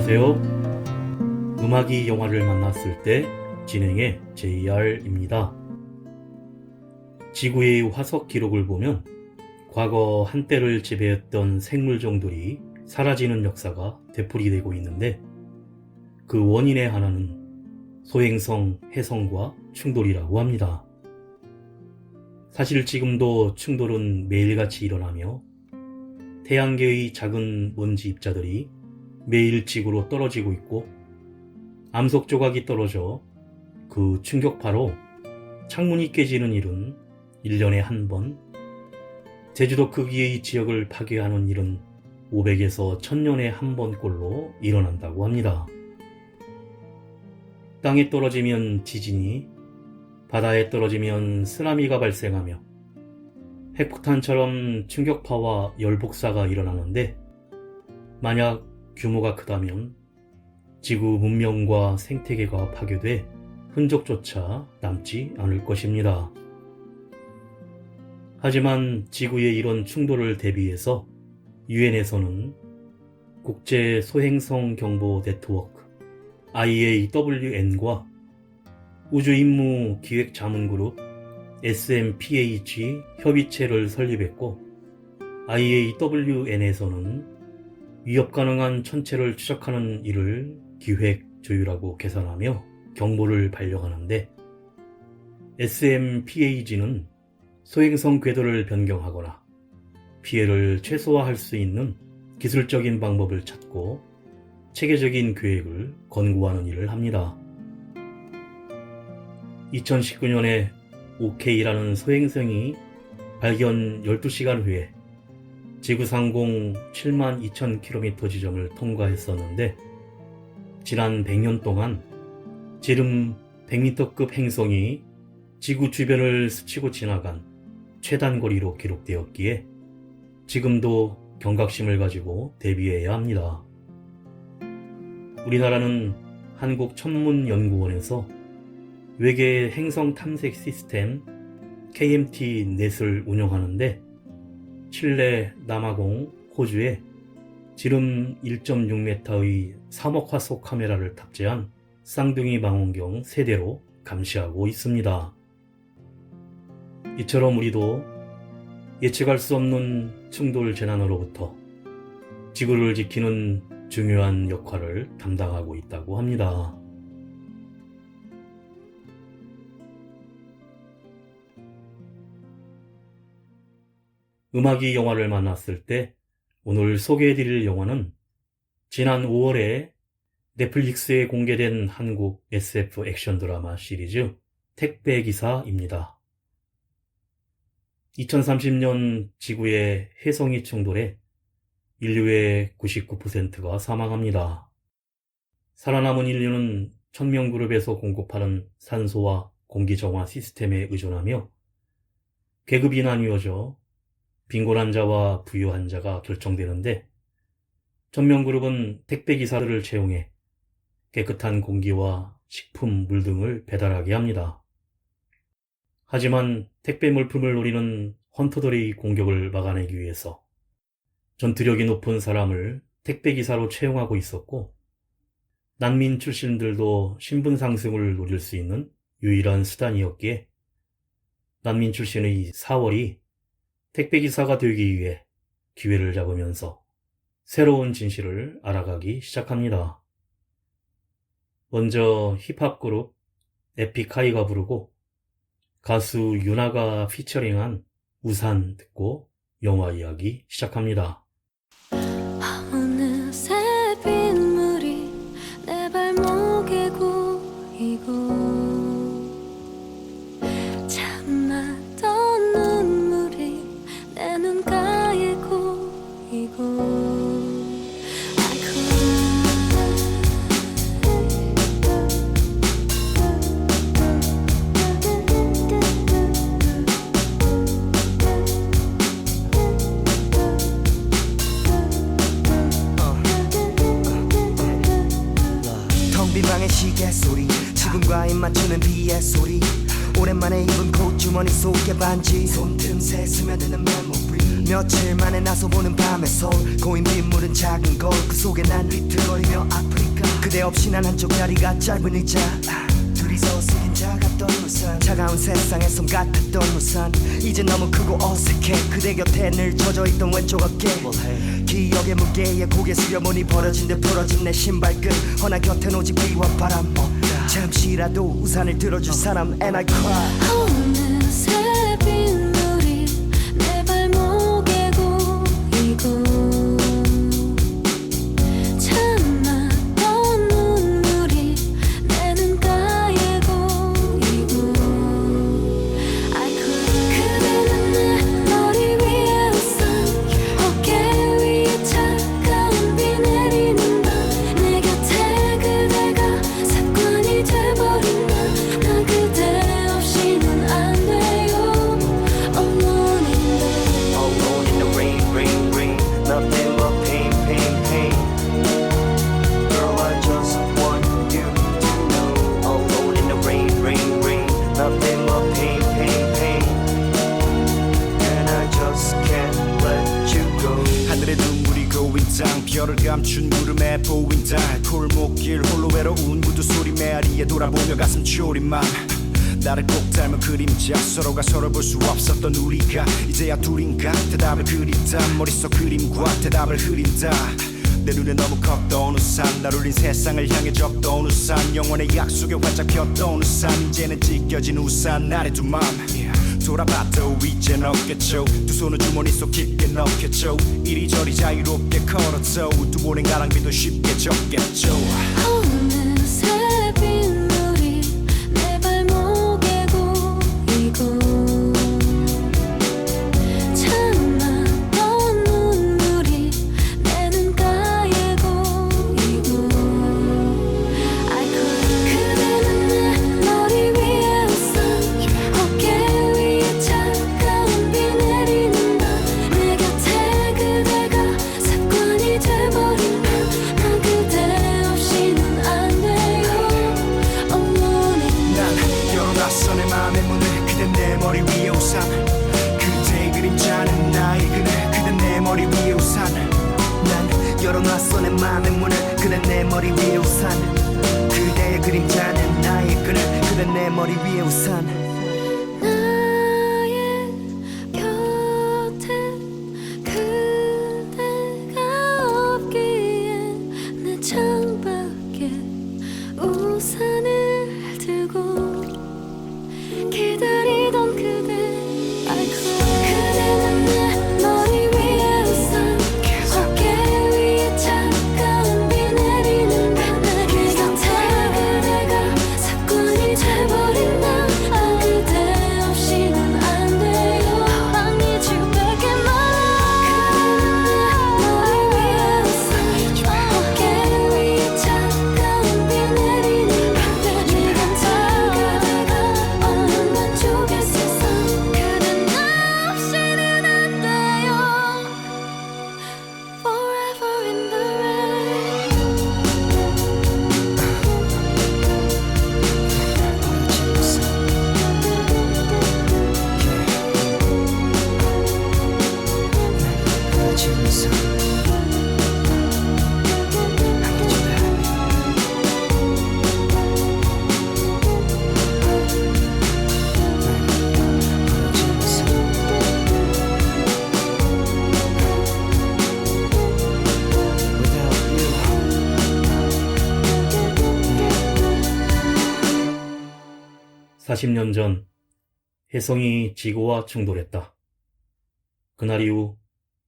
안녕하세요. 음악이 영화를 만났을 때 진행의 JR입니다. 지구의 화석 기록을 보면 과거 한때를 지배했던 생물종들이 사라지는 역사가 되풀이되고 있는데, 그 원인의 하나는 소행성 해성과 충돌이라고 합니다. 사실 지금도 충돌은 매일같이 일어나며 태양계의 작은 먼지 입자들이 매일 지구로 떨어지고 있고, 암석 조각이 떨어져 그 충격파로 창문이 깨지는 일은 1년에 한 번, 제주도 크기의 지역을 파괴하는 일은 500에서 1000년에 한 번꼴로 일어난다고 합니다. 땅에 떨어지면 지진이, 바다에 떨어지면 쓰나미가 발생하며 핵폭탄처럼 충격파와 열복사가 일어나는데, 만약 규모가 크다면 지구 문명과 생태계가 파괴돼 흔적조차 남지 않을 것입니다. 하지만 지구의 이런 충돌을 대비해서 유엔에서는 국제 소행성 경보 네트워크 IAWN과 우주임무 기획자문그룹 SMPH 협의체를 설립했고, IAWN에서는 위협 가능한 천체를 추적하는 일을 기획, 조율하고 개선하며 경보를 발령하는데, SMPAG는 소행성 궤도를 변경하거나 피해를 최소화할 수 있는 기술적인 방법을 찾고 체계적인 계획을 권고하는 일을 합니다. 2019년에 OK라는 소행성이 발견 12시간 후에 지구상공 72,000km 지점을 통과했었는데, 지난 100년 동안 지름 100m급 행성이 지구 주변을 스치고 지나간 최단 거리로 기록되었기에 지금도 경각심을 가지고 대비해야 합니다. 우리나라는 한국천문연구원에서 외계 행성 탐색 시스템 KMT-넷을 운영하는데, 칠레, 남아공, 호주에 지름 1.6m의 3억 화소 카메라를 탑재한 쌍둥이 망원경 3대로 감시하고 있습니다. 이처럼 우리도 예측할 수 없는 충돌 재난으로부터 지구를 지키는 중요한 역할을 담당하고 있다고 합니다. 음악이 영화를 만났을 때 오늘 소개해드릴 영화는 지난 5월에 넷플릭스에 공개된 한국 SF 액션 드라마 시리즈 택배기사입니다. 2030년 지구의 해성이 충돌해 인류의 99%가 사망합니다. 살아남은 인류는 천명그룹에서 공급하는 산소와 공기 정화 시스템에 의존하며 계급이 나뉘어져 빈곤 환자와 부유 환자가 결정되는데, 천명그룹은 택배기사들을 채용해 깨끗한 공기와 식품, 물 등을 배달하게 합니다. 하지만 택배 물품을 노리는 헌터들의 공격을 막아내기 위해서 전투력이 높은 사람을 택배기사로 채용하고 있었고, 난민 출신들도 신분 상승을 노릴 수 있는 유일한 수단이었기에 난민 출신의 4월이 택배기사가 되기 위해 기회를 잡으면서 새로운 진실을 알아가기 시작합니다. 먼저 힙합 그룹 에픽하이가 부르고 가수 유나가 피처링한 우산 듣고 영화 이야기 시작합니다. 어느새 빗물이 내 발목에 고이고 참았던 눈물이 내 눈가에 고이고, 방의 시계 소리, 지붕과 입 맞추는 비의 소리, 오랜만에 입은 콧주머니 속에 반지, 손 틈새 스며드는 메모리, 며칠 만에 나서 보는 밤의 서울 고인 빗물은 작은 거울 그 속에 난 비틀거리며 아프리카 그대 없이 난 한쪽 다리가 짧은 의자 둘이서 쓰긴 작았던 우산 차가운 세상에 섬 같았던 우산 이제 너무 크고 어색해 그대 곁에 늘 젖어있던 왼쪽 어깨 기억의 무게에 고개 숙여보니 벌어진 듯 부러진 내 신발끈 허나 곁엔 오직 비와 바람 잠시라도 우산을 들어줄 사람 And I cry 어느새 빗물이 내 발목에 고이고 참았던 눈물이 내 눈가에 고이고 I could 그대는 내 머리 위에 우산 어깨 위에 차가운 비 내리는 밤 내 곁에 그대가 습관이 돼버린 나 그대 없이는 안 돼요 Alone in the rain, rain, rain Nothing but pain, pain, pain Girl, I just want you to know Alone in the rain, rain, rain Nothing but pain, pain, pain And I just can't let you go 하늘에 눈물이 고인 땅 별을 감춘 구름에 보인 달 골목길 홀로 외로운 구두 소리 메아리에 돌아보며 가슴 초림만 나를 꼭 닮은 그림자 서로가 서로 볼 수 없었던 우리가 이제야 둘인가 대답을 그린다 머릿속 그림과 대답을 흐린다 내 눈에 너무 컸던 우산 날 울린 세상을 향해 접던 우산 영원의 약속에 활짝 폈던 우산 이제는 찢겨진 우산 아래 두맘 돌아봐도 이젠 없겠죠 두 손을 주머니 속 깊게 넣겠죠 이리저리 자유롭게 걸었죠 두 번의 가랑비도 쉽게 적겠죠 어느새 빗물이 내 발목에 고이고 참았던 눈물이 내 눈가에 고이고 I could 그대는 내 머리 위에 우산 어깨 위에 차가운 비 내리는 밤 내 곁에 그대가 습관이 돼버린 나 그대 없이는 안 돼요 Alone in 난 열어놨어 내 맘의 문을 그댄 내 머리 위에 우산 그대의 그림자는 나의 그늘 그댄 내 머리 위에 우산 난 열어놨어 내 맘의 문을 그대 내 머리 위에 우산 그대의 그림자는 나의 끈을 그대 내 머리 위에 우산 나의 곁에 그대가 없기엔 내 창밖에 우산을 들고 기다리던 그대 I cry 그대는 내 머리 위에 우산 어깨 위에 차가운 비 내리는 밤 내 곁에 그대가 습관이 돼버린 나 그대 없이는 안 돼요 I need you back in my life 그대는 내 머리 위에 우산 어깨 위에 차가운 비 내리는 밤 내 곁에 그대가 없는 반쪽의 세상 그대 나 없이는 안 돼요 Forever in the rain 버려진 우산 버려진 우산 Without you 40년 전 혜성이 지구와 충돌했다. 그날 이후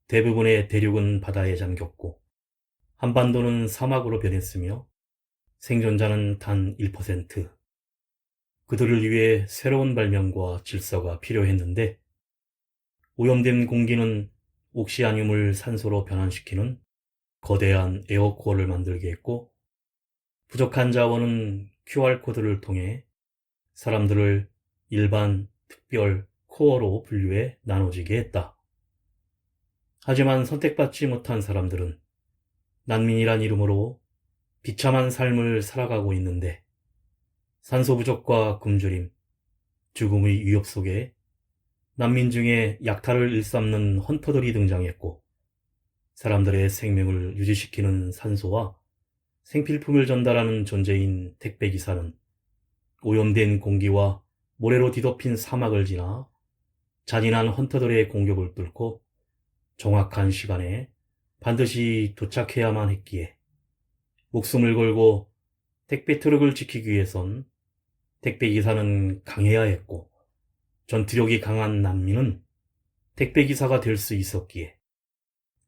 대부분의 대륙은 바다에 잠겼고 한반도는 사막으로 변했으며 생존자는 단 1%. 그들을 위해 새로운 발명과 질서가 필요했는데 오염된 공기는 옥시아늄을 산소로 변환시키는 거대한 에어코어를 만들게 했고 부족한 자원은 QR코드를 통해 사람들을 일반, 특별, 코어로 분류해 나눠지게 했다. 하지만 선택받지 못한 사람들은 난민이란 이름으로 비참한 삶을 살아가고 있는데 산소 부족과 굶주림, 죽음의 위협 속에 난민 중에 약탈을 일삼는 헌터들이 등장했고 사람들의 생명을 유지시키는 산소와 생필품을 전달하는 존재인 택배기사는 오염된 공기와 모래로 뒤덮인 사막을 지나 잔인한 헌터들의 공격을 뚫고 정확한 시간에 반드시 도착해야만 했기에 목숨을 걸고 택배 트럭을 지키기 위해선 택배기사는 강해야 했고 전투력이 강한 난민은 택배기사가 될 수 있었기에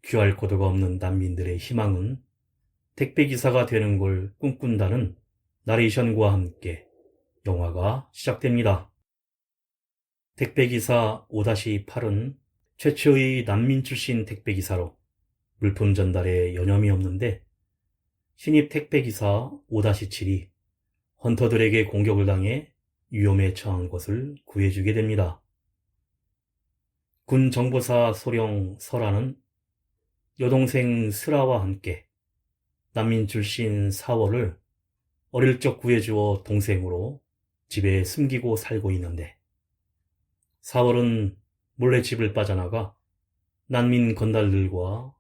QR코드가 없는 난민들의 희망은 택배기사가 되는 걸 꿈꾼다는 나레이션과 함께 영화가 시작됩니다. 택배기사 5-8은 최초의 난민 출신 택배기사로 물품 전달에 여념이 없는데 신입 택배기사 5-7이 헌터들에게 공격을 당해 위험에 처한 것을 구해주게 됩니다. 군 정보사 소령 설아는 여동생 슬아와 함께 난민 출신 사월을 어릴 적 구해주어 동생으로 집에 숨기고 살고 있는데 사월은 몰래 집을 빠져나가 난민 건달들과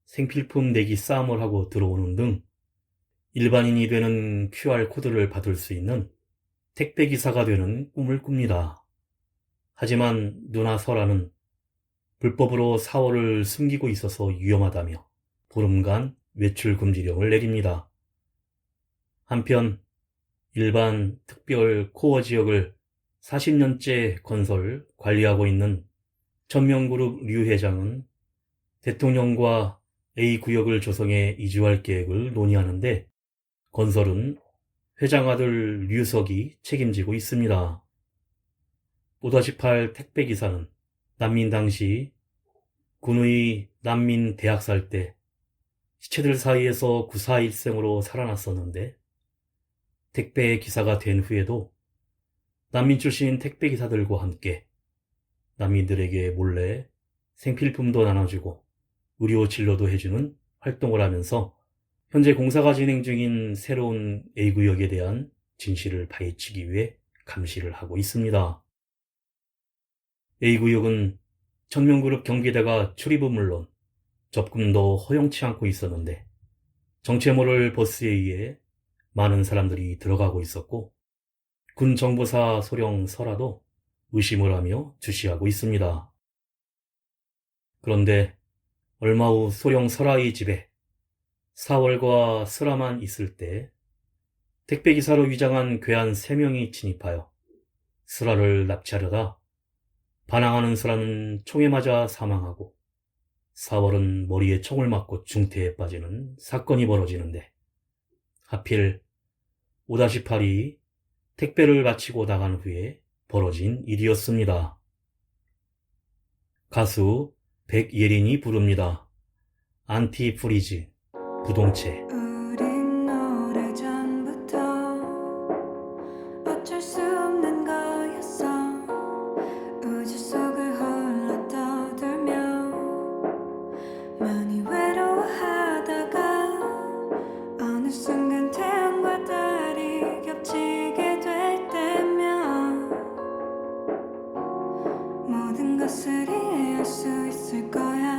생필품 내기 싸움을 하고 들어오는 등 일반인이 되는 QR코드를 받을 수 있는 택배기사가 되는 꿈을 꿉니다. 하지만 누나 설아는 불법으로 사월을 숨기고 있어서 위험하다며 보름간 외출 금지령을 내립니다. 한편 일반 특별 코어 지역을 40년째 건설 관리하고 있는 천명그룹 류 회장은 대통령과 A구역을 조성해 이주할 계획을 논의하는데 건설은 회장 아들 류석이 책임지고 있습니다. 5-8 택배기사는 난민 당시 군의 난민 대학 살 때 시체들 사이에서 구사일생으로 살아났었는데 택배 기사가 된 후에도 난민 출신 택배 기사들과 함께 난민들에게 몰래 생필품도 나눠주고 의료 진료도 해주는 활동을 하면서 현재 공사가 진행 중인 새로운 A구역에 대한 진실을 파헤치기 위해 감시를 하고 있습니다. A구역은 천명그룹 경비대가 출입은 물론 접근도 허용치 않고 있었는데 정체 모를 버스에 의해 많은 사람들이 들어가고 있었고 군 정보사 소령 설아도 의심을 하며 주시하고 있습니다. 그런데 얼마 후 소령 설아의 집에 사월과 슬아만 있을 때 택배기사로 위장한 괴한 3명이 진입하여 슬아를 납치하려다 반항하는 슬아는 총에 맞아 사망하고 사월은 머리에 총을 맞고 중태에 빠지는 사건이 벌어지는데 하필 5-8이 택배를 마치고 나간 후에 벌어진 일이었습니다. 가수 백예린이 부릅니다. 안티프리즈 부동체. 우린 오래전부터 어쩔 수 없는 거였어. 우주 속을 홀로 떠돌며 많이 외로워하다가 어느 순간 태양과 달이 겹치게 될 때면 모든 것을 이해할 수 있을 거야.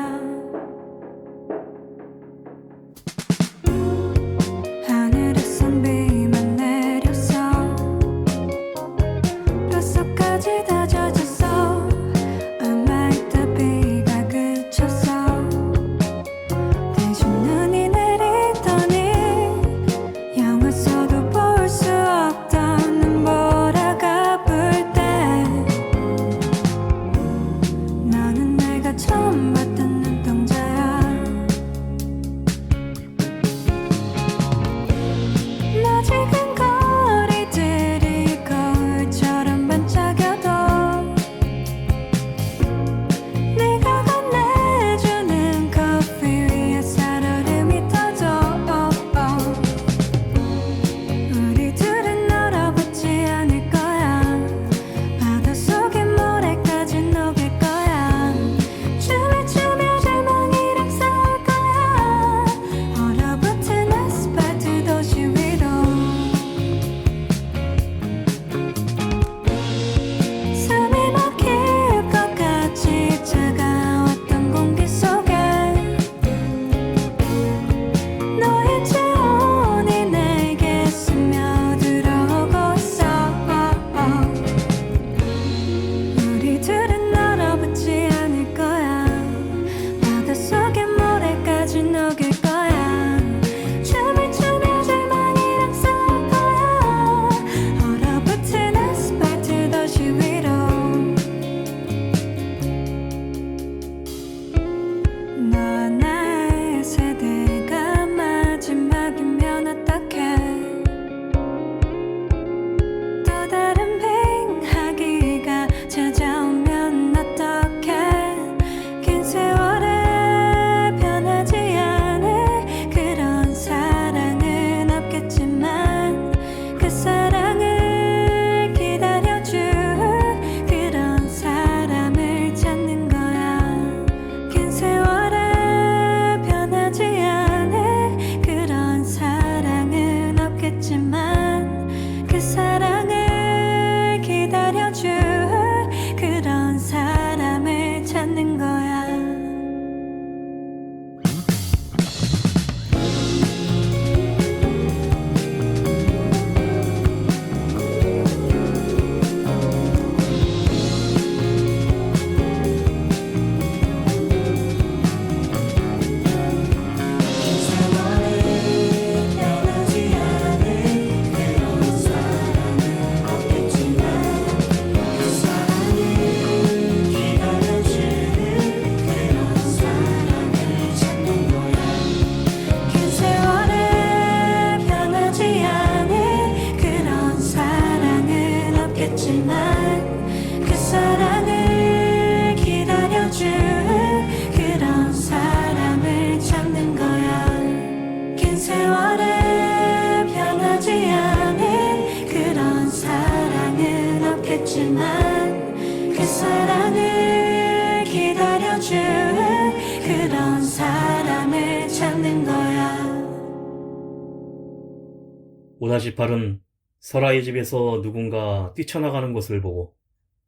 5-8은 설아의 집에서 누군가 뛰쳐나가는 것을 보고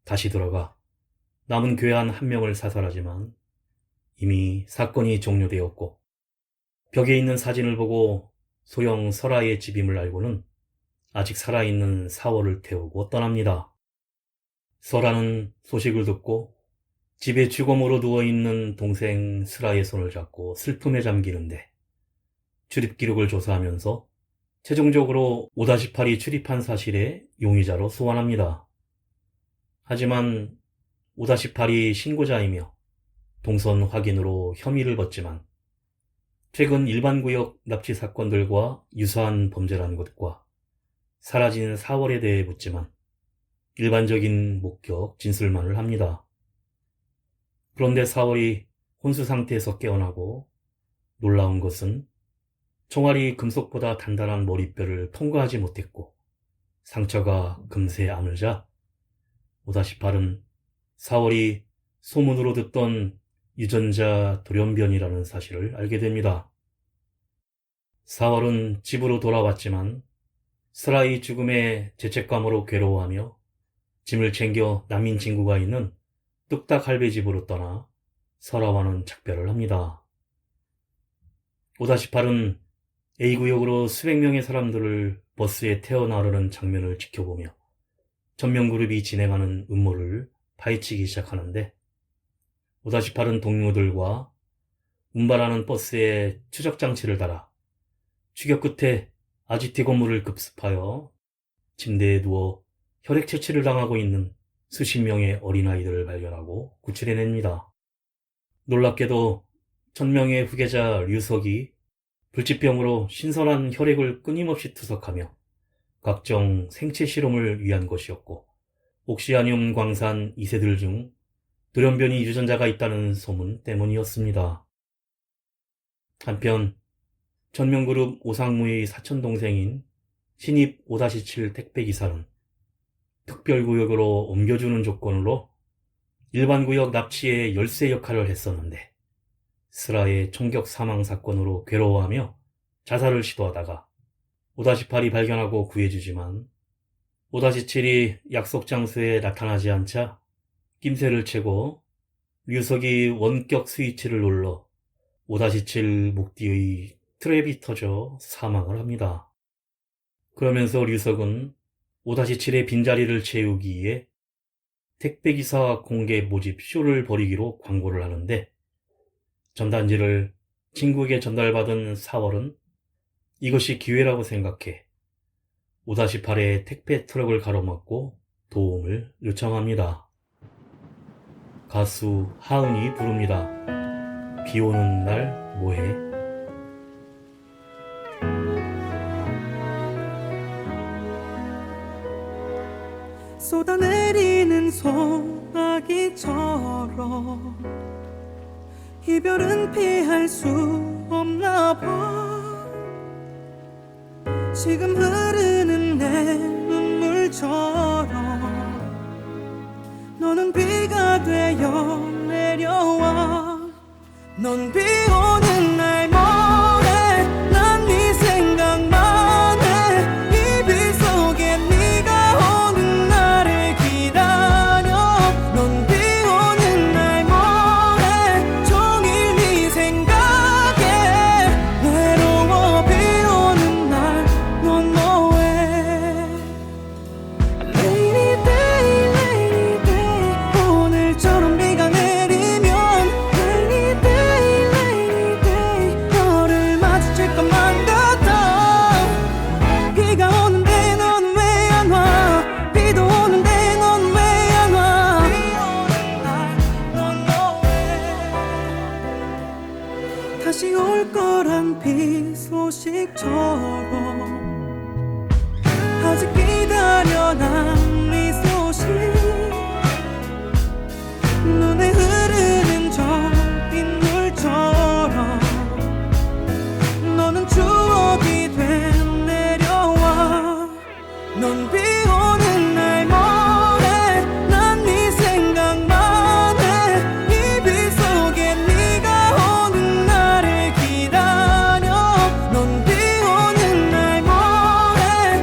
다시 돌아가 남은 괴한 한 명을 사살하지만 이미 사건이 종료되었고 벽에 있는 사진을 보고 소형 설아의 집임을 알고는 아직 살아있는 사월을 태우고 떠납니다. 설아는 소식을 듣고 집에 쥐검으로 누워있는 동생 슬아의 손을 잡고 슬픔에 잠기는데 출입 기록을 조사하면서 최종적으로 5-8이 출입한 사실의 용의자로 소환합니다. 하지만 5-8이 신고자이며 동선 확인으로 혐의를 벗지만 최근 일반구역 납치 사건들과 유사한 범죄라는 것과 사라진 4월에 대해 묻지만 일반적인 목격 진술만을 합니다. 그런데 4월이 혼수 상태에서 깨어나고 놀라운 것은 총알이 금속보다 단단한 머리뼈를 통과하지 못했고 상처가 금세 아물자 5-8은 4월이 소문으로 듣던 유전자 돌연변이라는 사실을 알게 됩니다. 4월은 집으로 돌아왔지만 슬아의 죽음에 죄책감으로 괴로워하며 짐을 챙겨 난민 친구가 있는 뚝딱 할배 집으로 떠나 설아와는 작별을 합니다. 5-8은 A구역으로 수백 명의 사람들을 버스에 태워 나르는 장면을 지켜보며 전면그룹이 진행하는 음모를 파헤치기 시작하는데 5-8은 동료들과 운반하는 버스에 추적장치를 달아 추격 끝에 아지트 건물을 급습하여 침대에 누워 혈액 채취를 당하고 있는 수십 명의 어린아이들을 발견하고 구출해냅니다. 놀랍게도 천명의 후계자 류석이 불치병으로 신선한 혈액을 끊임없이 투석하며 각종 생체 실험을 위한 것이었고 옥시아늄 광산 2세들 중 돌연변이 유전자가 있다는 소문 때문이었습니다. 한편 전명그룹 오상무의 사촌동생인 신입 5-7 택배기사는 특별구역으로 옮겨주는 조건으로 일반구역 납치의 열쇠 역할을 했었는데 슬아의 총격 사망 사건으로 괴로워하며 자살을 시도하다가 5-8이 발견하고 구해주지만 5-7이 약속 장소에 나타나지 않자 낌새를 채고 류석이 원격 스위치를 눌러 5-7 목 뒤의 트랩이 터져 사망을 합니다. 그러면서 류석은 5-7의 빈자리를 채우기 위해 택배기사 공개 모집 쇼를 벌이기로 광고를 하는데 전단지를 친구에게 전달받은 4월은 이것이 기회라고 생각해 5-8의 택배 트럭을 가로막고 도움을 요청합니다. 가수 하은이 부릅니다. 비 오는 날 뭐해? 쏟아내리는 소나기처럼 이별은 피할 수 없나 봐. 지금 흐르는 내 눈물처럼 너는 비가 되어 내려와. 넌 비 오는 날 뭐해? 난 네 생각만 해. 이 비 속에 네가 오는 날을 기다려. 넌 비 오는 날 뭐해? 종일 네 생각에 외로워. 비 오는 날 넌 뭐해? Rainy day, rainy day. 오늘처럼 비가 내리면 Rainy day, rainy day. 너를 마주칠 것만 같아. 비가 오는데 넌 왜 안 와? 비도 오는데 넌 왜 안 와? 비 오는 날 넌 뭐해? 다시 올 거란 비 소식처럼 아직 기다려 난 네 소식. 눈에 흐르는 저 빗물처럼 너는 추억이 돼 내려와. 넌 비 오는 날 뭐해? 난 네 생각만 해. 이 비 속에 네가 오는 날을 기다려. 넌 비 오는 날 뭐해?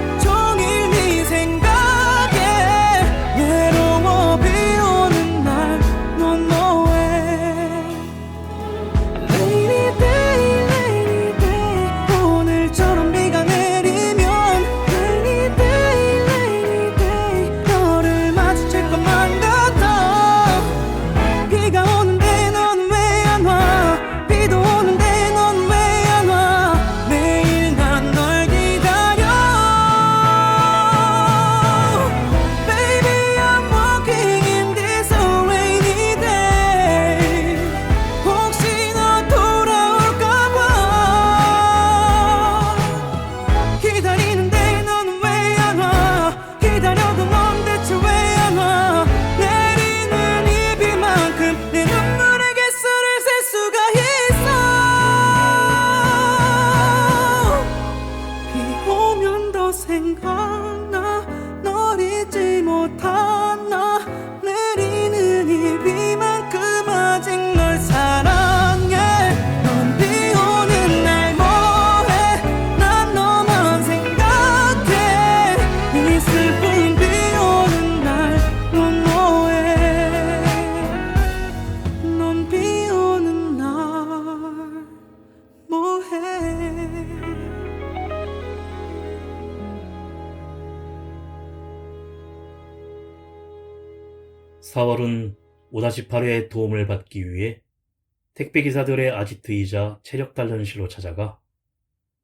4월은 5-8의 도움을 받기 위해 택배기사들의 아지트이자 체력 단련실로 찾아가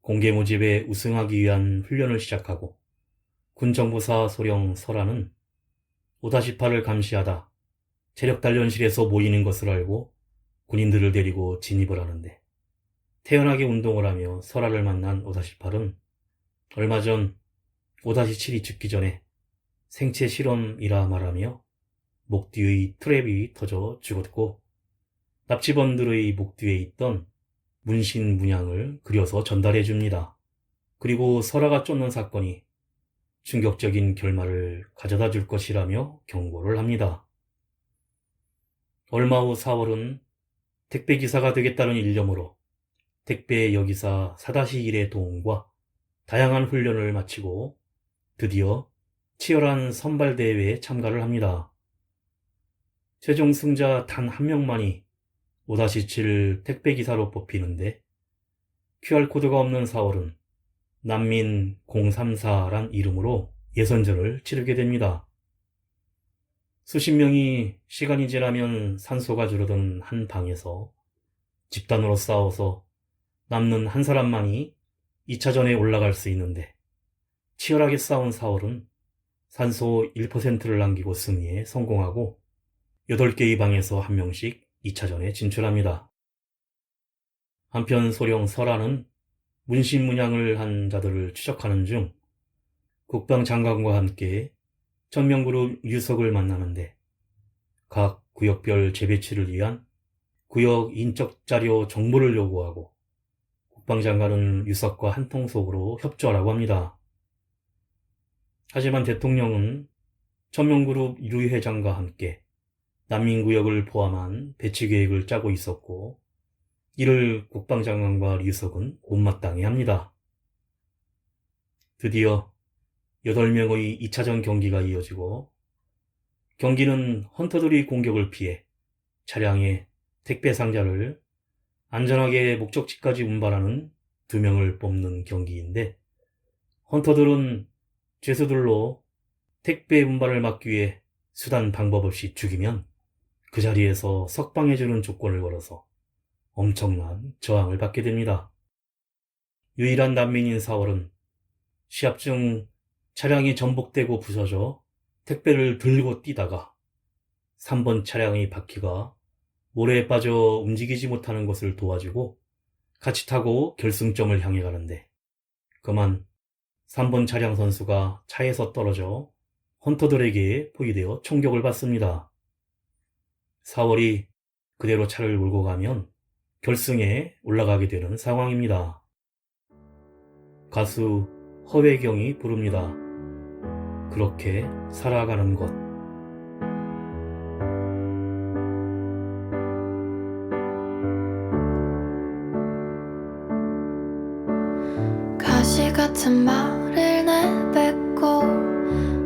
공개 모집에 우승하기 위한 훈련을 시작하고 군정부사 소령 설아는 5-8을 감시하다 체력 단련실에서 모이는 것을 알고 군인들을 데리고 진입을 하는데, 태연하게 운동을 하며 설아를 만난 5-8은 얼마 전 5-7이 죽기 전에 생체 실험이라 말하며 목 뒤의 트랩이 터져 죽었고, 납치범들의 목 뒤에 있던 문신 문양을 그려서 전달해 줍니다. 그리고 설아가 쫓는 사건이 충격적인 결말을 가져다 줄 것이라며 경고를 합니다. 얼마 후 4월은 택배기사가 되겠다는 일념으로 택배 여기사 4-1의 도움과 다양한 훈련을 마치고 드디어 치열한 선발대회에 참가를 합니다. 최종 승자 단 한 명만이 5-7 택배기사로 뽑히는데, QR코드가 없는 4월은 난민 034란 이름으로 예선전을 치르게 됩니다. 수십 명이 시간이 지나면 산소가 줄어든 한 방에서 집단으로 싸워서 남는 한 사람만이 2차전에 올라갈 수 있는데, 치열하게 싸운 4월은 산소 1%를 남기고 승리에 성공하고 8개의 방에서 한 명씩 2차전에 진출합니다. 한편 소령 설아는 문신 문양을 한 자들을 추적하는 중 국방장관과 함께 천명그룹 유석을 만나는데, 각 구역별 재배치를 위한 구역 인적 자료 정보를 요구하고 국방장관은 유석과 한통속으로 협조하라고 합니다. 하지만 대통령은 천명그룹 유 회장과 함께 난민구역을 포함한 배치 계획을 짜고 있었고, 이를 국방장관과 류석은 못마땅해 합니다. 드디어 8명의 2차전 경기가 이어지고, 경기는 헌터들이 공격을 피해 차량에 택배 상자를 안전하게 목적지까지 운반하는 2명을 뽑는 경기인데, 헌터들은 죄수들로 택배 운반을 막기 위해 수단 방법 없이 죽이면 그 자리에서 석방해주는 조건을 걸어서 엄청난 저항을 받게 됩니다. 유일한 난민인 4월은 시합 중 차량이 전복되고 부서져 택배를 들고 뛰다가 3번 차량의 바퀴가 모래에 빠져 움직이지 못하는 것을 도와주고 같이 타고 결승점을 향해 가는데, 그만 3번 차량 선수가 차에서 떨어져 헌터들에게 포위되어 총격을 받습니다. 4월이 그대로 차를 몰고 가면 결승에 올라가게 되는 상황입니다. 가수 허회경이 부릅니다. 그렇게 살아가는 것. 가시 같은 말을 내뱉고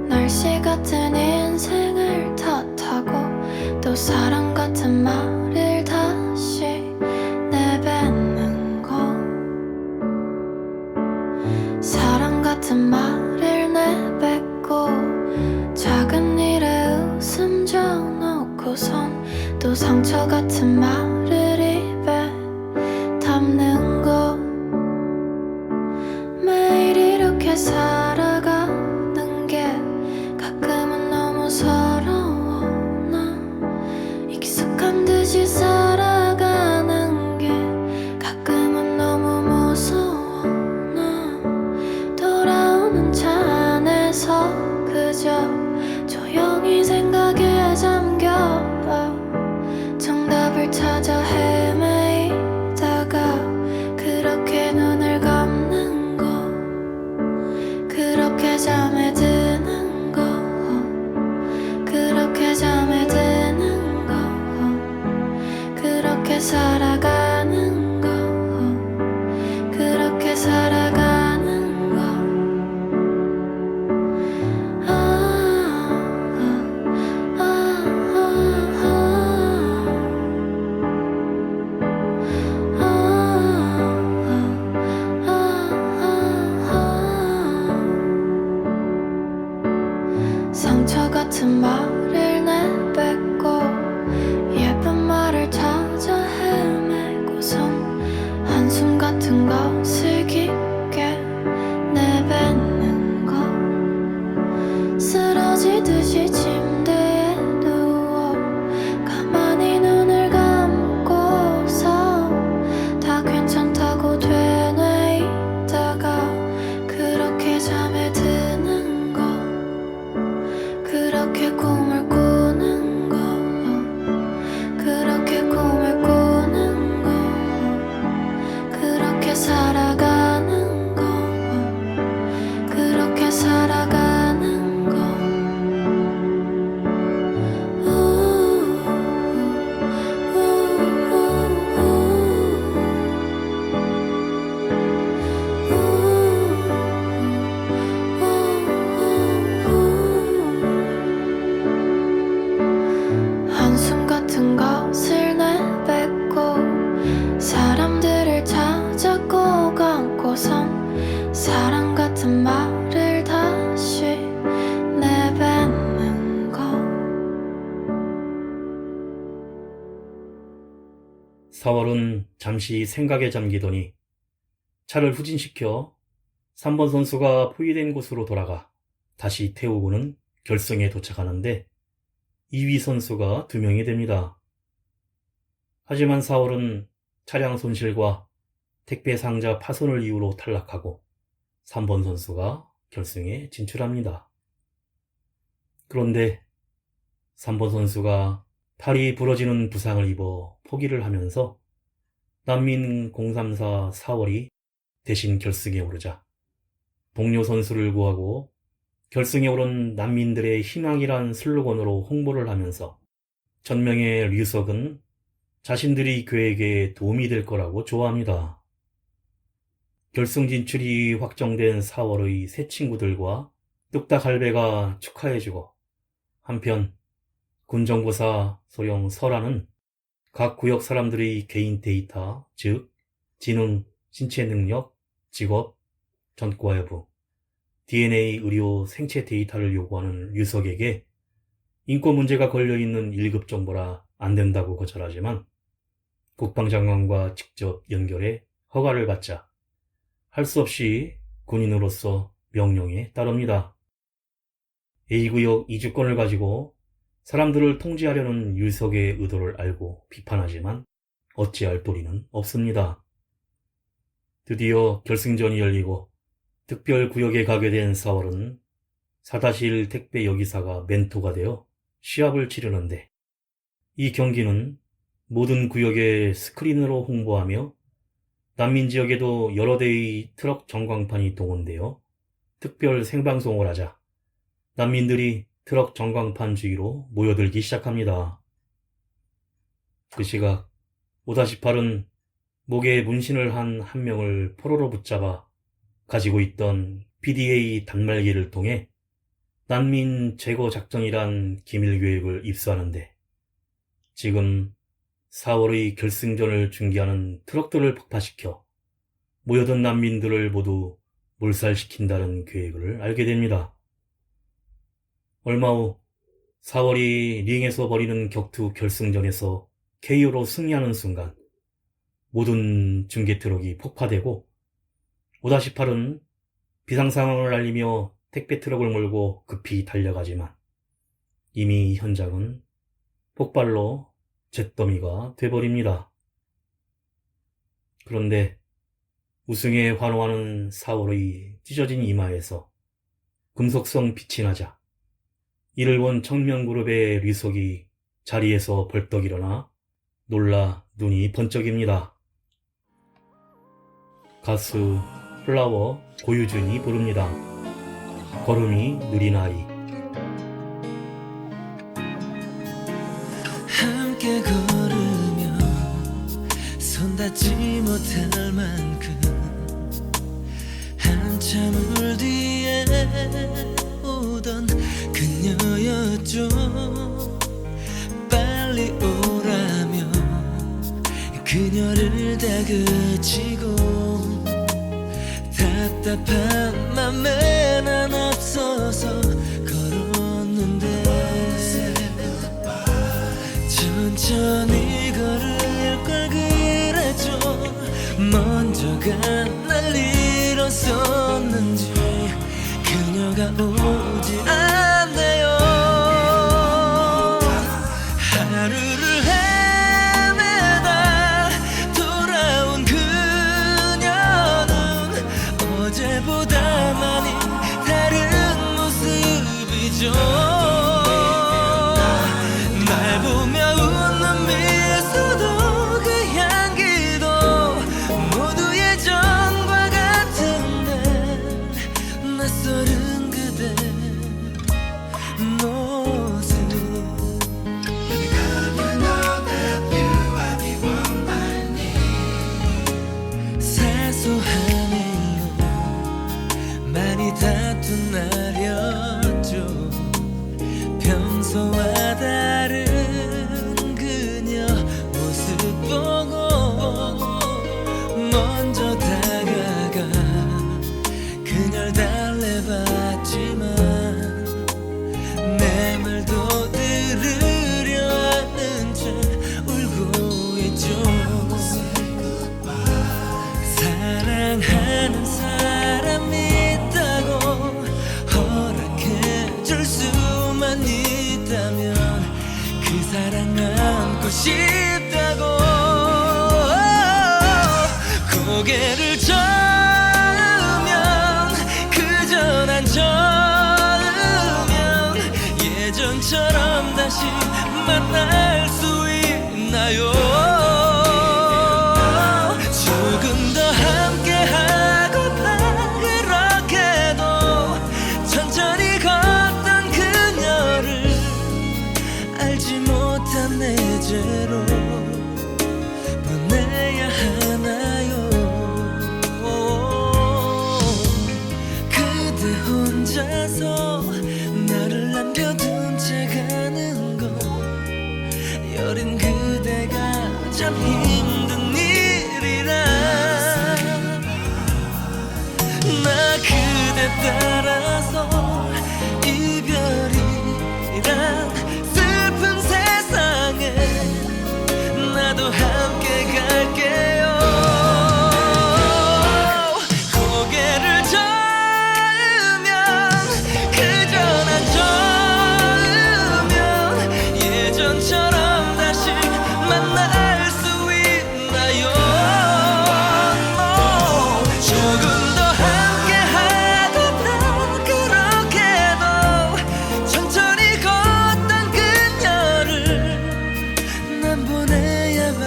날씨 같은 인생을 탓하고 또 사랑 같은 말을 다시 내뱉는 거, 사랑 같은 말을 내뱉고 작은 일에 웃음 져놓고선 또 상처 같은 말을 입에 담는 거, 매일 이렇게 살아가는 게 가끔은 너무 서러워. 나 익숙한 듯이 같은 것을 깊게 내뱉는 것 쓰러지듯이 침대에 누워 가만히 눈을 감고서 다 괜찮다고 되뇌이다가 그렇게 잠에 드는 것 그렇게 꿈을 꾸는 것 그렇게 꿈을 꾸는 것 그렇게 살아가는 것 그렇게 살아가는 것 한숨 같은 것을 내뱉고 사람들을 찾아 꼭 안고선 사랑 같은 말을 다시 내뱉는 것 4월은 잠시 생각에 잠기더니 차를 후진시켜 3번 선수가 포위된 곳으로 돌아가 다시 태우고는 결승에 도착하는데 2위 선수가 2명이 됩니다. 하지만 4월은 차량 손실과 택배 상자 파손을 이유로 탈락하고 3번 선수가 결승에 진출합니다. 그런데 3번 선수가 팔이 부러지는 부상을 입어 포기를 하면서 난민 034 4월이 대신 결승에 오르자 동료 선수를 구하고 결승에 오른 난민들의 희망이란 슬로건으로 홍보를 하면서 전명의 류석은 자신들이 그에게 도움이 될 거라고 좋아합니다. 결승 진출이 확정된 4월의 새 친구들과 뚝딱 할배가 축하해주고 한편 군정보사 소령 설아는 각 구역 사람들의 개인 데이터, 즉 지능, 신체 능력, 직업, 전과 여부, DNA, 의료, 생체 데이터를 요구하는 류석에게 인권 문제가 걸려있는 1급 정보라 안 된다고 거절하지만 국방장관과 직접 연결해 허가를 받자 할 수 없이 군인으로서 명령에 따릅니다. A구역 이주권을 가지고 사람들을 통제하려는 류석의 의도를 알고 비판하지만 어찌할 도리는 없습니다. 드디어 결승전이 열리고 특별구역에 가게 된 4월은 4-1 택배 여기사가 멘토가 되어 시합을 치르는데 이 경기는 모든 구역에 스크린으로 홍보하며 난민 지역에도 여러 대의 트럭 전광판이 동원되어 특별 생방송을 하자 난민들이 트럭 전광판 주위로 모여들기 시작합니다. 그 시각 5-8은 목에 문신을 한 명을 포로로 붙잡아 가지고 있던 PDA 단말기를 통해 난민 제거 작전이란 기밀 계획을 입수하는데 지금 4월의 결승전을 중계하는 트럭들을 폭파시켜 모여든 난민들을 모두 몰살시킨다는 계획을 알게 됩니다. 얼마 후 4월이 링에서 벌이는 격투 결승전에서 KO로 승리하는 순간 모든 중계 트럭이 폭파되고 5-8은 비상상황을 알리며 택배 트럭을 몰고 급히 달려가지만 이미 현장은 폭발로 잿더미가 돼버립니다. 그런데 우승에 환호하는 4월의 찢어진 이마에서 금속성 빛이 나자 이를 본 청명그룹의 류석이 자리에서 벌떡 일어나 놀라 눈이 번쩍입니다. 가수 플라워 고유준이 부릅니다. 걸음이 느린 아이. 함께 걸으며 손 닿지 못할 만큼 한참을 뒤에 오던 그녀였죠. 빨리 오라며 그녀를 다그치고 답답한 맘에 난 앞서서 걸었는데 천천히 걸을 걸 그랬죠. 먼저 누가 날 잃었었는지 그녀가 오지 않네요. 하루를 헤매다 돌아온 그녀는 어제보다 많이 다른 모습이죠. 날 보며 웃는 미소도 그 향기도 모두 예전과 같은데 낯설은 그대 모습. 사소한 일로 많이 다툰 날이었죠. 평소와 다른 그녀 모습 보고 먼저 다가가 그녀를 달래봤지만 내 말도 들으려 하는 채 울고 있죠. 사랑하는 사람이 있다고 허락해줄 수만 있다면 그 사랑 안고 싶다고 고개를 저으면 그저 난 저으면 예전처럼 다시 만날 수 있나요? 조금 더 함께하고파 그렇게도 천천히 걷던 그녀를 알지 못한 내 죄로 보내야 하나요? 그대 혼자서 나를 남겨둔 채 가는 건 여린 그대가 참 힘든 일이라 나 그대 따라서 이별이란 슬픈 세상에 나도 함께 갈게요. 고개를 저으면 그저 난 저으면 예전처럼 다시 만날 수 있나요? 조금 더 함께하고파 그렇게도 천천히 걷던 그녀를 난 보내야만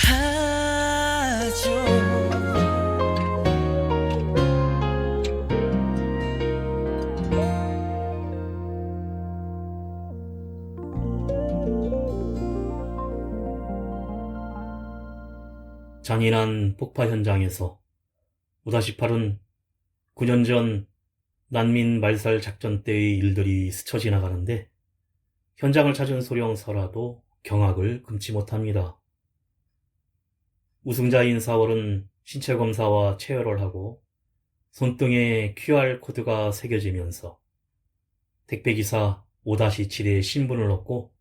하죠. 잔인한 폭파 현장에서 5-8은 9년 전 난민 말살 작전 때의 일들이 스쳐 지나가는데 현장을 찾은 소령 설아도 경악을 금치 못합니다. 우승자인 4월은 신체 검사와 체열을 하고 손등에 QR코드가 새겨지면서 택배기사 5-7의 신분을 얻고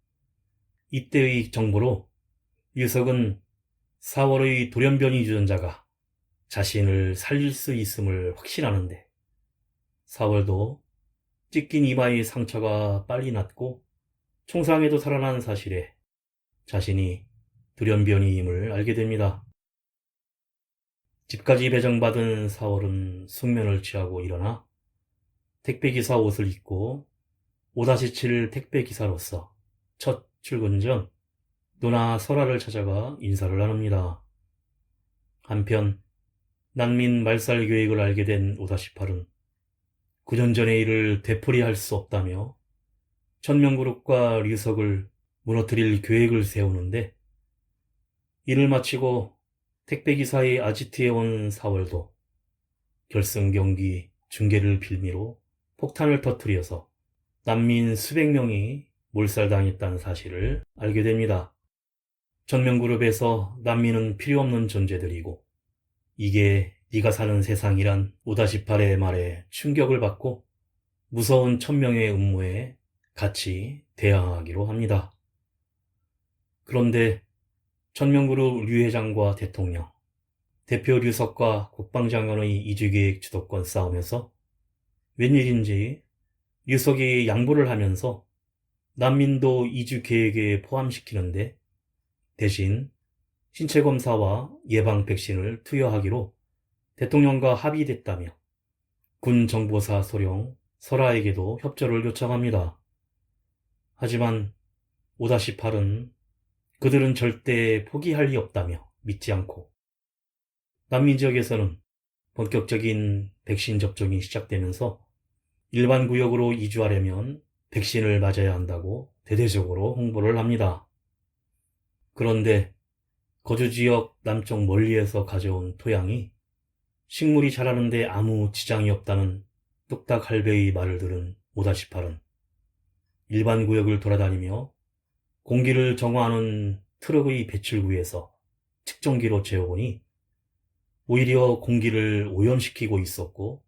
이때의 정보로 유석은 4월의 돌연변이 유전자가 자신을 살릴 수 있음을 확신하는데 4월도 찢긴 이마의 상처가 빨리 낫고 총상에도 살아난 사실에 자신이 돌연변이임을 알게 됩니다. 집까지 배정받은 4월은 숙면을 취하고 일어나 택배기사 옷을 입고 5-7 택배기사로서 첫 출근 전 누나 설아를 찾아가 인사를 나눕니다. 한편 난민 말살 계획을 알게 된 5-8은 9년 전의 일을 되풀이할 수 없다며 천명그룹과 류석을 무너뜨릴 계획을 세우는데 일을 마치고 택배기사의 아지트에 온 4월도 결승 경기 중계를 빌미로 폭탄을 터뜨려서 난민 수백 명이 몰살당했다는 사실을 알게 됩니다. 천명그룹에서 난민은 필요 없는 존재들이고 이게 네가 사는 세상이란 5-8의 말에 충격을 받고 무서운 천명의 음모에 같이 대항하기로 합니다. 그런데 천명그룹 류 회장과 대통령, 대표 류석과 국방장관의 이주계획 주도권 싸움에서 웬일인지 류석이 양보를 하면서 난민도 이주계획에 포함시키는데 대신 신체검사와 예방 백신을 투여하기로 대통령과 합의됐다며 군 정보사 소령 설아에게도 협조를 요청합니다. 하지만 5-8은 그들은 절대 포기할 리 없다며 믿지 않고 난민 지역에서는 본격적인 백신 접종이 시작되면서 일반 구역으로 이주하려면 백신을 맞아야 한다고 대대적으로 홍보를 합니다. 그런데 거주지역 남쪽 멀리에서 가져온 토양이 식물이 자라는데 아무 지장이 없다는 뚝딱 할배의 말을 들은 5-8은 일반 구역을 돌아다니며 공기를 정화하는 트럭의 배출구에서 측정기로 재어보니 오히려 공기를 오염시키고 있었고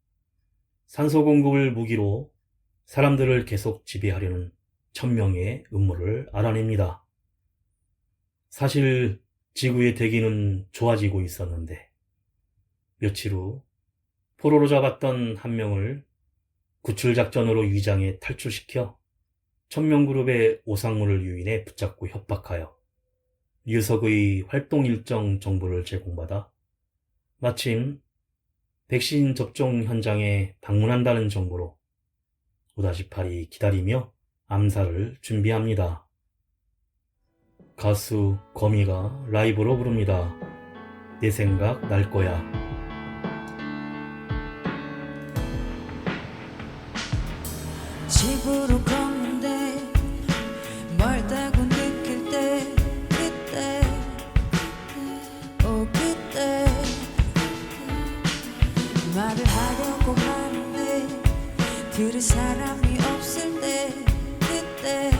산소 공급을 무기로 사람들을 계속 지배하려는 천명의 음모를 알아냅니다. 사실 지구의 대기는 좋아지고 있었는데 며칠 후 포로로 잡았던 한 명을 구출작전으로 위장해 탈출시켜 천명그룹의 오상무를 유인해 붙잡고 협박하여 류석의 활동 일정 정보를 제공받아 마침 백신 접종 현장에 방문한다는 정보로 5-8이 기다리며 암살을 준비합니다. 가수 거미가 라이브로 부릅니다. 내 생각 날 거야. 집으로 걷는데 멀다고 느낄 때 그때 그때 말을 하려고 하는데 들을 사람이 없을 때 그때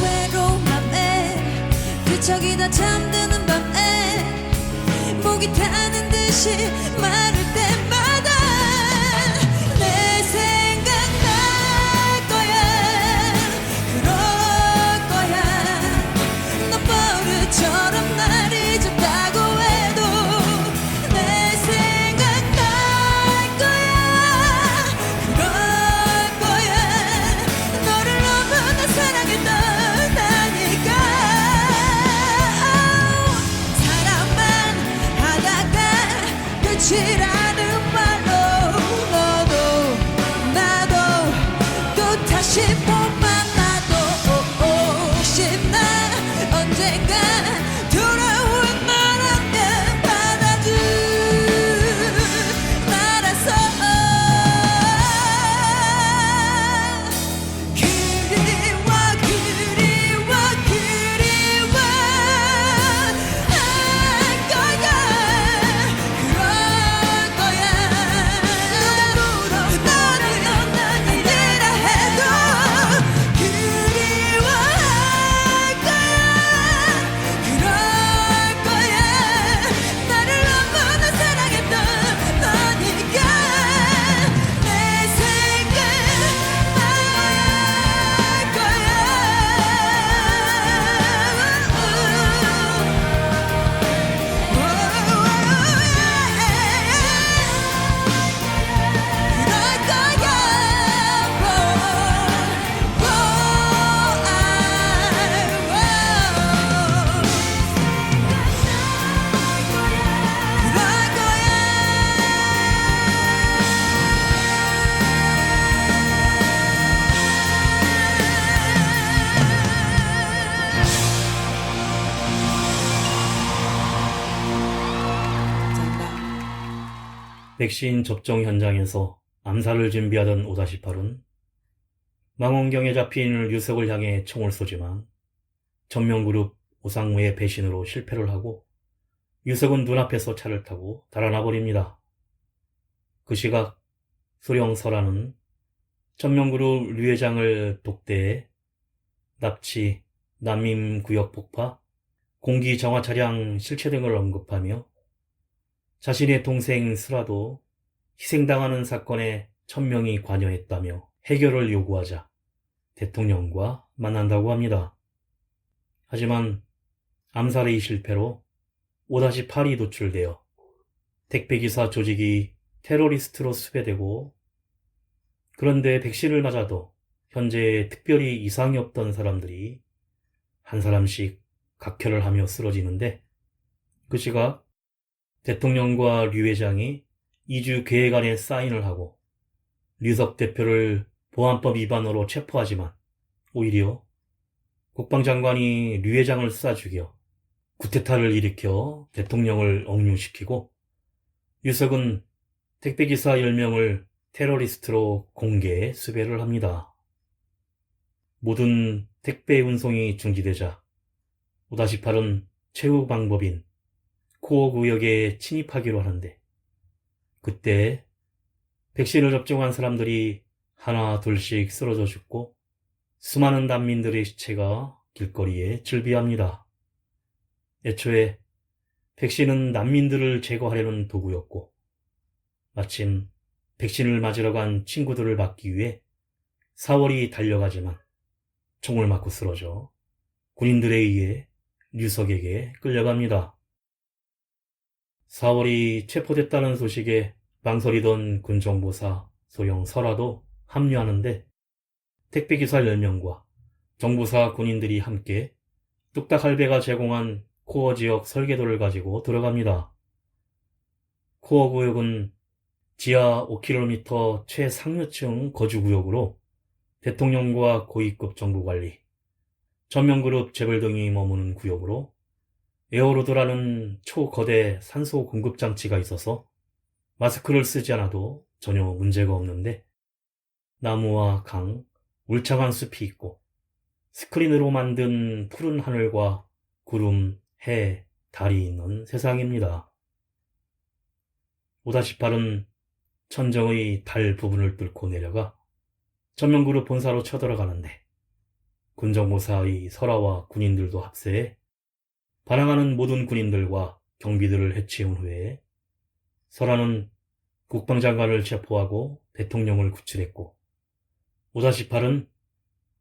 외로운 맘에 뒤척이다 잠드는 밤에 목이 타는 듯이 마를 때마다 내 생각 날 거야 그럴 거야 너 버릇처럼 날 잊었다고 해도 내 생각 날 거야 그럴 거야 너를 너무나 사랑했다니까 사랑만 하다가 끝이라는 말로 너도 나도 또 다시 못 만나도 싶나 언젠가 돌아올 거라면 받아줄 말아서 그리워 할 거야 그럴 거야 누가 물어 너를 아니라 해도 그리워할 거야 그럴 거야 나를 너무나 사랑했던 너니까 내 생각 날 백신 접종 현장에서 암살을 준비하던 5-8은 망원경에 잡힌 류석을 향해 총을 쏘지만 천명그룹 오상무의 배신으로 실패를 하고 류석은 눈앞에서 차를 타고 달아나 버립니다. 그 시각 소령 설아는 천명그룹 류 회장을 독대해 납치, 난민구역 폭파, 공기정화 차량 실체 등을 언급하며 자신의 동생 슬아도 희생당하는 사건에 천명이 관여했다며 해결을 요구하자 대통령과 만난다고 합니다. 하지만 암살의 실패로 5-8이 노출되어 택배기사 조직이 테러리스트로 수배되고, 그런데 백신을 맞아도 현재 특별히 이상이 없던 사람들이 한 사람씩 각혈을 하며 쓰러지는데, 그 시각 대통령과 류 회장이 이주 계획안에 사인을 하고 류석 대표를 보안법 위반으로 체포하지만 오히려 국방장관이 류 회장을 쏴 죽여 쿠데타를 일으켜 대통령을 억류시키고, 류석은 택배기사 10명을 테러리스트로 공개 수배를 합니다. 모든 택배 운송이 중지되자 5-8은 최후 방법인 코어 구역에 침입하기로 하는데, 그때 백신을 접종한 사람들이 하나 둘씩 쓰러져 죽고 수많은 난민들의 시체가 길거리에 즐비합니다. 애초에 백신은 난민들을 제거하려는 도구였고, 마침 백신을 맞으러 간 친구들을 막기 위해 4월이 달려가지만 총을 맞고 쓰러져 군인들에 의해 류석에게 끌려갑니다. 4월이 체포됐다는 소식에 망설이던 군정보사 소령 설아도 합류하는데, 택배기사 10명과 정보사 군인들이 함께 뚝딱 할배가 제공한 코어 지역 설계도를 가지고 들어갑니다. 코어 구역은 지하 5km 최상류층 거주구역으로 대통령과 고위급 정부관리, 전면그룹 재벌 등이 머무는 구역으로 에어로드라는 초거대 산소 공급 장치가 있어서 마스크를 쓰지 않아도 전혀 문제가 없는데, 나무와 강, 울창한 숲이 있고 스크린으로 만든 푸른 하늘과 구름, 해, 달이 있는 세상입니다. 5-8은 천정의 달 부분을 뚫고 내려가 전면그룹 본사로 쳐들어가는데, 군정보사의 설아와 군인들도 합세해 반항하는 모든 군인들과 경비들을 해치운 후에 설아는 국방장관을 체포하고 대통령을 구출했고, 5-8은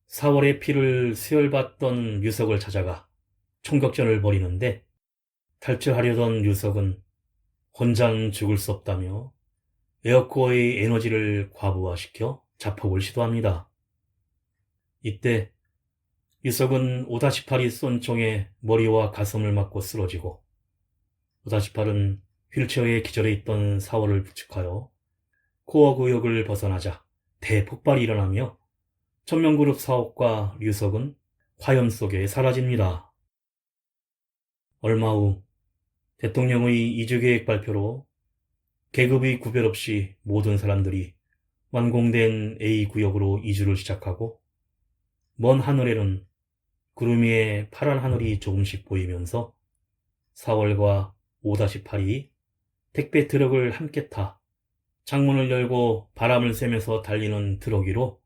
4월의 피를 수혈받던 류석을 찾아가 총격전을 벌이는데, 탈출하려던 류석은 혼자는 죽을 수 없다며 에어코어의 에너지를 과부하시켜 자폭을 시도합니다. 이때 류석은 5-8이 쏜 총에 머리와 가슴을 맞고 쓰러지고, 5-8은 휠체어에 기절해 있던 4월을 부축하여 코어 구역을 벗어나자 대폭발이 일어나며 전면그룹 사옥과 류석은 화염 속에 사라집니다. 얼마 후 대통령의 이주계획 발표로 계급의 구별 없이 모든 사람들이 완공된 A구역으로 이주를 시작하고, 먼 하늘에는 구름 위에 파란 하늘이 조금씩 보이면서 4월과 5-8이 택배 트럭을 함께 타 창문을 열고 바람을 쐬면서 달리는 트럭 위로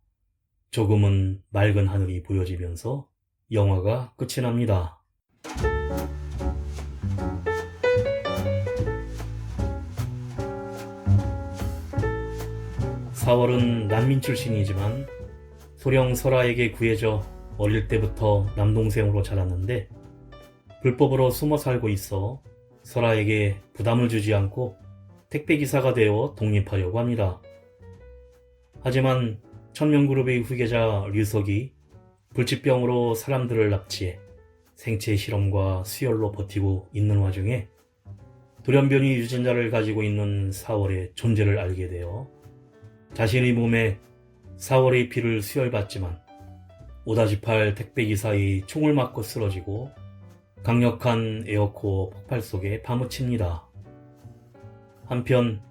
조금은 맑은 하늘이 보여지면서 영화가 끝이 납니다. 4월은 난민 출신이지만 소령 설아에게 구해져 어릴 때부터 남동생으로 자랐는데, 불법으로 숨어 살고 있어 설아에게 부담을 주지 않고 택배기사가 되어 독립하려고 합니다. 하지만 천명그룹의 후계자 류석이 불치병으로 사람들을 납치해 생체 실험과 수혈로 버티고 있는 와중에 돌연변이 유전자를 가지고 있는 4월의 존재를 알게 되어 자신의 몸에 4월의 피를 수혈받지만 5-8 택배기사의 총을 맞고 쓰러지고 강력한 에어코어 폭발 속에 파묻힙니다. 한편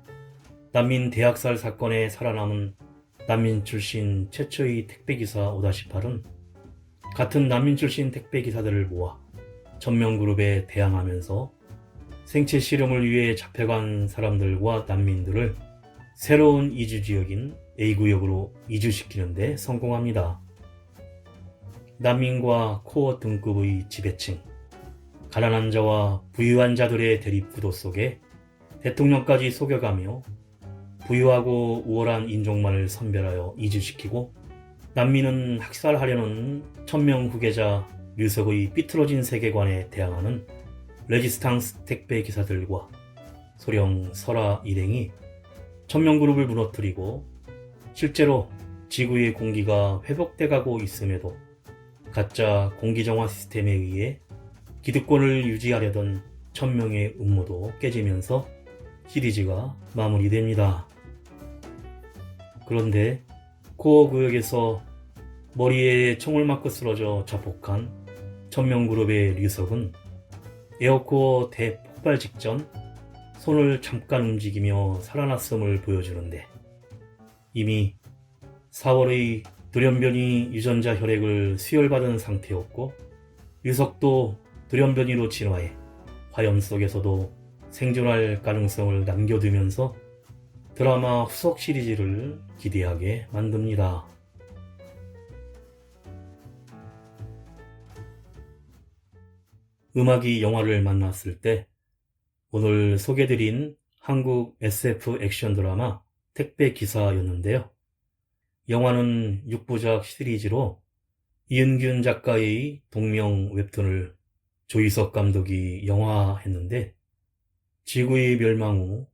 난민 대학살 사건에 살아남은 난민 출신 최초의 택배기사 5-8은 같은 난민 출신 택배기사들을 모아 전면그룹에 대항하면서 생체 실험을 위해 잡혀간 사람들과 난민들을 새로운 이주지역인 A구역으로 이주시키는 데 성공합니다. 난민과 코어 등급의 지배층, 가난한 자와 부유한 자들의 대립구도 속에 대통령까지 속여가며 부유하고 우월한 인종만을 선별하여 이주시키고 난민은 학살하려는 천명 후계자 류석의 삐뚤어진 세계관에 대항하는 레지스탕스 택배 기사들과 소령 설화 일행이 천명그룹을 무너뜨리고 실제로 지구의 공기가 회복돼 가고 있음에도 가짜 공기정화 시스템에 의해 기득권을 유지하려던 천명의 음모도 깨지면서 시리즈가 마무리됩니다. 그런데 코어 구역에서 머리에 총을 맞고 쓰러져 자폭한 천명그룹의 류석은 에어코어 대폭발 직전 손을 잠깐 움직이며 살아났음을 보여주는데 이미 4월의 돌연변이 유전자 혈액을 수혈받은 상태였고 류석도 돌연변이로 진화해 화염 속에서도 생존할 가능성을 남겨두면서 드라마 후속 시리즈를 기대하게 만듭니다. 음악이 영화를 만났을 때 오늘 소개드린 한국 SF 액션 드라마 택배 기사였는데요. 영화는 6부작 시리즈로 이은균 작가의 동명 웹툰을 조이석 감독이 영화했는데 지구의 멸망 후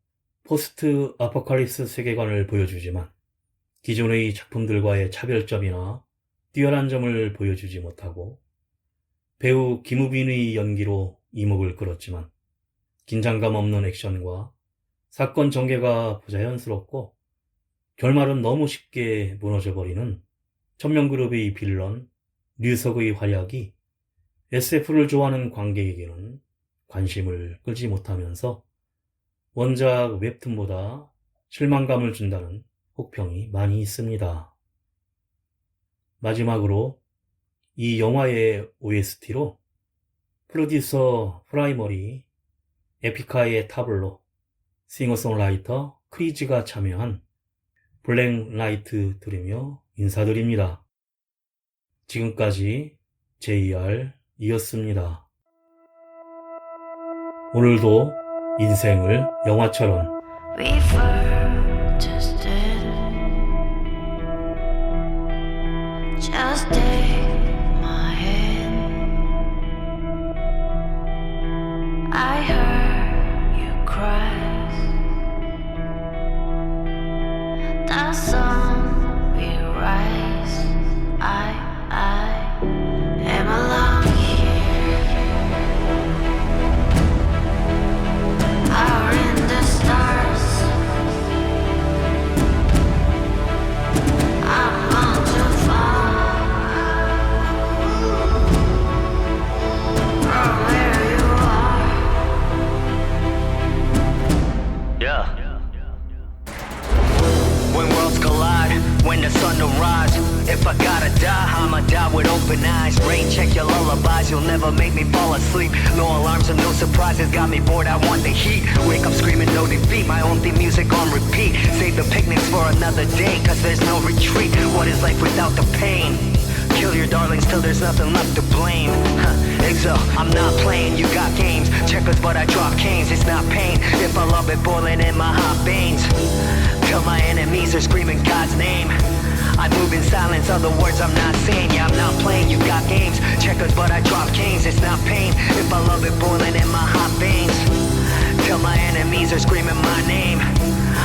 포스트 아포칼립스 세계관을 보여주지만 기존의 작품들과의 차별점이나 뛰어난 점을 보여주지 못하고 배우 김우빈의 연기로 이목을 끌었지만 긴장감 없는 액션과 사건 전개가 부자연스럽고 결말은 너무 쉽게 무너져버리는 천명그룹의 빌런 류석의 활약이 SF를 좋아하는 관객에게는 관심을 끌지 못하면서 원작 웹툰보다 실망감을 준다는 혹평이 많이 있습니다. 마지막으로 이 영화의 OST로 프로듀서 프라이머리, 에픽하의 타블로, 싱어송라이터 크리즈가 참여한 블랙라이트 들으며 인사드립니다. 지금까지 JR이었습니다. 오늘도 인생을 영화처럼 We were just dead. Just take my hand. I heard you cry. The sun will rise. I am alone here. Are in the stars. I'm bound to fall from where you are. Yeah. When worlds collide, when the sun don't rise. If I gotta die, I'ma die with open eyes. Rain, check your lullabies, you'll never make me fall asleep. No alarms and no surprises, got me bored, I want the heat. Wake up screaming no defeat, my own theme music on repeat. Save the picnics for another day, cause there's no retreat. What is life without the pain? Kill your darlings till there's nothing left to blame. Exo, I'm not playing, you got games. Checkers but I drop canes, it's not pain. If I love it boiling in my hot veins. Till my enemies are screaming God's name. I move in silence, other words I'm not saying. Yeah, I'm not playing, you got games. Checkers but I drop canes, it's not pain. If I love it boiling in my hot veins. Till my enemies are screaming my name.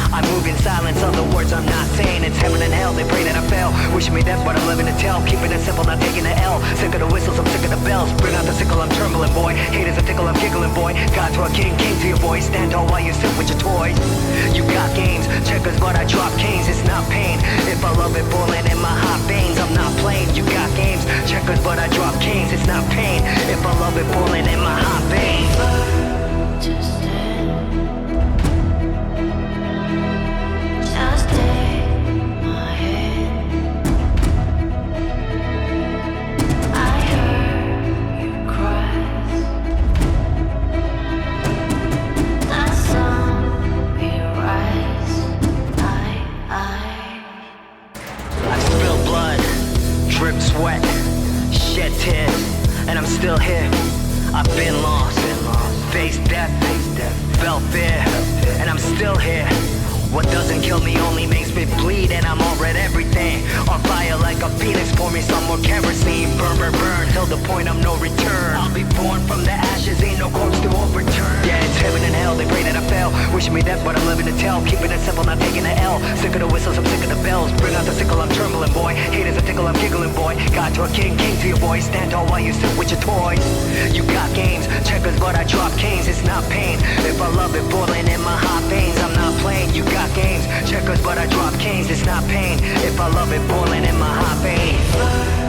I move in silence, other words I'm not saying. It's heaven and hell, they pray that I fail. Wishing me death, but I'm living to tell. Keeping it simple, not taking the L. Sick of the whistles, I'm sick of the bells. Bring out the sickle, I'm trembling, boy. Haters a tickle, I'm giggling, boy. God to a king, king to your voice. Stand tall while you sit with your toys. You got games, checkers, but I drop canes. It's not pain. If I love it boiling in my hot veins, I'm not playing. You got games, checkers, but I drop canes. It's not pain. If I love it boiling in my hot veins. Just dead. Just take my hand. I heard you cry. The sun will rise. I spilled blood, dripped sweat, shed tears, and I'm still here. I've been lost, faced death, felt fear, and I'm still here. What doesn't kill me only makes me bleed, and I'm already everything. On fire like a phoenix, pour me some more kerosene. Burn, burn, burn, till the point of no return. I'll be born from the ashes, ain't no corpse to overturn. Yeah, it's heaven and hell, they pray that I fail. Wishing me death, but I'm living to tell. Keeping it simple, not taking an L. Sick of the whistles, I'm sick of the bells. Bring out the sickle, I'm trembling, boy. Haters a tickle, I'm giggling, boy. God to a king, king to your boy. Stand tall while you sit with your toys. You got games, checkers, but I drop canes. It's not pain. If I love it boiling in my hot veins, I'm not playing. You got games, checkers, but I drop canes. It's not pain. If I love it boiling in my hot veins.